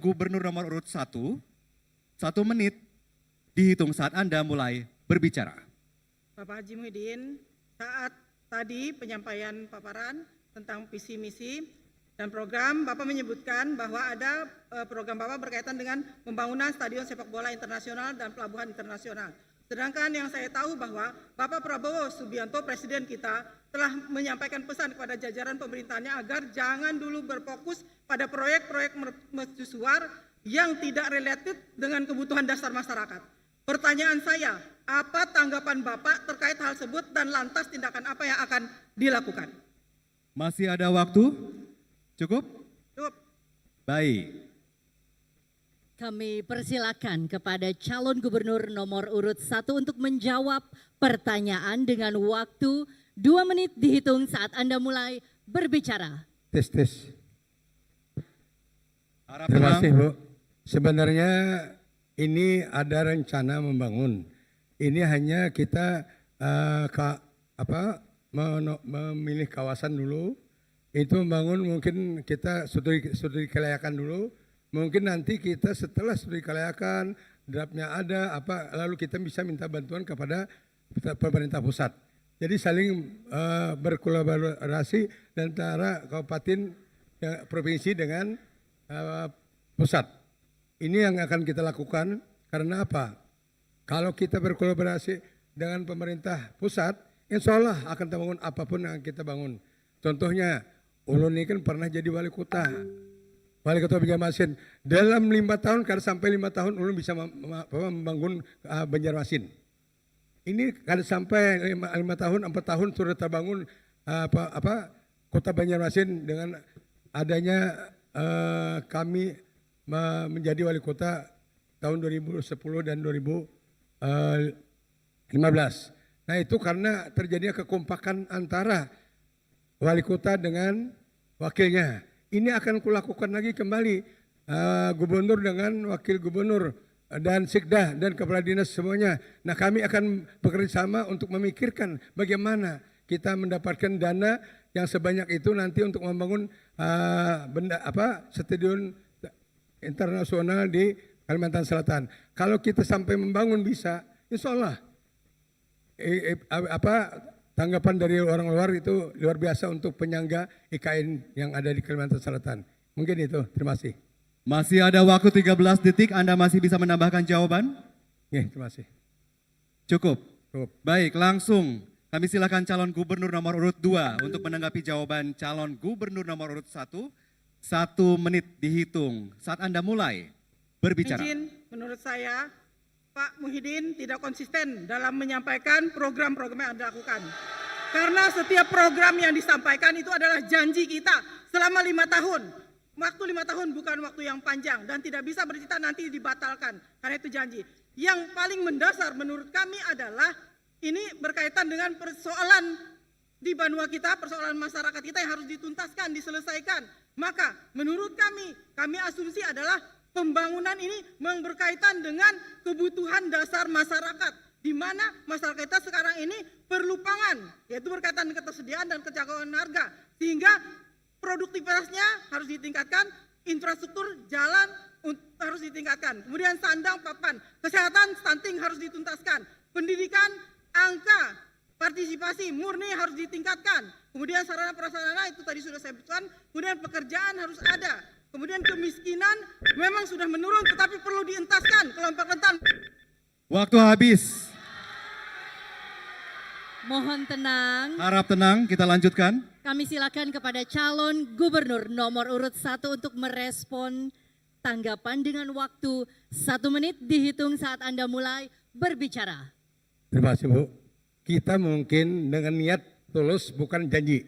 Gubernur nomor urut 1 menit dihitung saat Anda mulai berbicara. Bapak Haji Muhyiddin, saat tadi penyampaian paparan tentang visi misi dan program, Bapak menyebutkan bahwa ada program Bapak berkaitan dengan pembangunan stadion sepak bola internasional dan pelabuhan internasional. Sedangkan yang saya tahu bahwa Bapak Prabowo Subianto, Presiden kita, telah menyampaikan pesan kepada jajaran pemerintahnya agar jangan dulu berfokus pada proyek-proyek mercusuar yang tidak related dengan kebutuhan dasar masyarakat. Pertanyaan saya, apa tanggapan Bapak terkait hal tersebut dan lantas tindakan apa yang akan dilakukan? Masih ada waktu? Cukup? Cukup. Baik. Kami persilakan kepada calon gubernur nomor urut 1 untuk menjawab pertanyaan dengan waktu 2 menit dihitung saat Anda mulai berbicara. Tes. Harap Terima kasih, tenang. Bu. Sebenarnya ini ada rencana membangun. Ini hanya kita memilih kawasan dulu. Itu membangun mungkin kita studi kelayakan dulu. Mungkin nanti kita setelah studi kelayakan, draftnya ada, lalu kita bisa minta bantuan kepada pemerintah pusat. Jadi saling berkolaborasi antara kabupaten, provinsi dengan pusat. Ini yang akan kita lakukan karena apa? Kalau kita berkolaborasi dengan pemerintah pusat, insya Allah akan kita bangun apapun yang kita bangun. Contohnya, Ulun ini kan pernah jadi wali kota Banjarmasin. Dalam 5 tahun, karena sampai 5 tahun Ulun bisa membangun Banjarmasin. Ini kada sampai 5 tahun, 4 tahun sudah terbangun kota Banjarmasin dengan adanya kami menjadi wali kota tahun 2010 dan 2015. Nah itu karena terjadinya kekompakan antara wali kota dengan wakilnya. Ini akan kulakukan lagi kembali gubernur dengan wakil gubernur dan sekda dan kepala dinas semuanya. Nah kami akan bekerja sama untuk memikirkan bagaimana kita mendapatkan dana yang sebanyak itu nanti untuk membangun stadion internasional di Kalimantan Selatan. Kalau kita sampai membangun bisa, insya Allah tanggapan dari orang luar itu luar biasa untuk penyangga IKN yang ada di Kalimantan Selatan. Mungkin itu, terima kasih. Masih ada waktu 13 detik, Anda masih bisa menambahkan jawaban? Terima kasih. Cukup? Cukup. Baik, langsung kami silakan calon gubernur nomor urut 2 untuk menanggapi jawaban calon gubernur nomor urut 1. 1 menit dihitung saat Anda mulai berbicara. Izin, menurut saya Pak Muhyiddin tidak konsisten dalam menyampaikan program-program yang Anda lakukan. Karena setiap program yang disampaikan itu adalah janji kita selama 5 tahun. Waktu 5 tahun bukan waktu yang panjang dan tidak bisa bercerita nanti dibatalkan. Karena itu janji. Yang paling mendasar menurut kami adalah ini berkaitan dengan persoalan di Banua kita, persoalan masyarakat kita yang harus dituntaskan, diselesaikan. Maka menurut kami asumsi adalah pembangunan ini berkaitan dengan kebutuhan dasar masyarakat, di mana masyarakat kita sekarang ini perlu pangan, yaitu berkaitan dengan ketersediaan dan kecakapan harga, sehingga produktivitasnya harus ditingkatkan, infrastruktur jalan harus ditingkatkan, kemudian sandang papan, kesehatan stunting harus dituntaskan, pendidikan angka partisipasi murni harus ditingkatkan, kemudian sarana prasarana itu tadi sudah saya sebutkan, kemudian pekerjaan harus ada. Kemudian kemiskinan memang sudah menurun tetapi perlu dientaskan kelompok rentan. Waktu habis. Mohon tenang. Harap tenang, kita lanjutkan. Kami silakan kepada calon gubernur nomor urut 1 untuk merespon tanggapan dengan waktu 1 menit dihitung saat Anda mulai berbicara. Terima kasih, Bu. Kita mungkin dengan niat tulus bukan janji.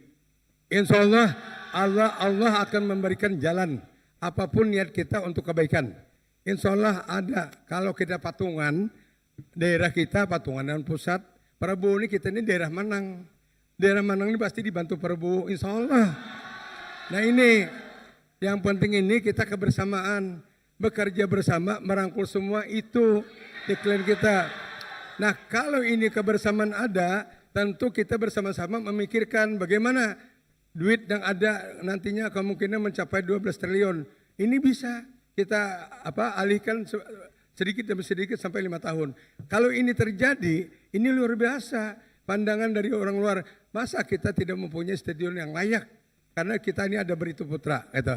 Insya Allah akan memberikan jalan apapun niat kita untuk kebaikan. Insya Allah ada. Kalau kita patungan, daerah kita patungan dengan pusat. Prabowo ini kita ini daerah Manang. Daerah Manang ini pasti dibantu Prabowo, insya Allah. Nah ini yang penting ini kita kebersamaan. Bekerja bersama, merangkul semua itu iklan kita. Nah kalau ini kebersamaan ada, tentu kita bersama-sama memikirkan bagaimana duit yang ada nantinya kemungkinan mencapai 12 triliun. Ini bisa kita alihkan sedikit demi sedikit sampai 5 tahun. Kalau ini terjadi, ini luar biasa. Pandangan dari orang luar, masa kita tidak mempunyai stadion yang layak? Karena kita ini ada Barito Putra. Gitu.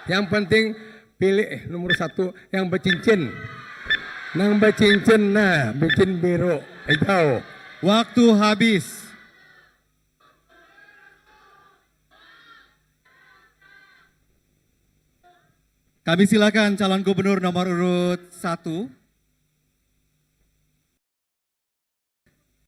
Yang penting pilih nomor 1 yang bercincin. Nang bercincin, nah bikin biru. Itu. Waktu habis. Kami silakan calon gubernur nomor urut 1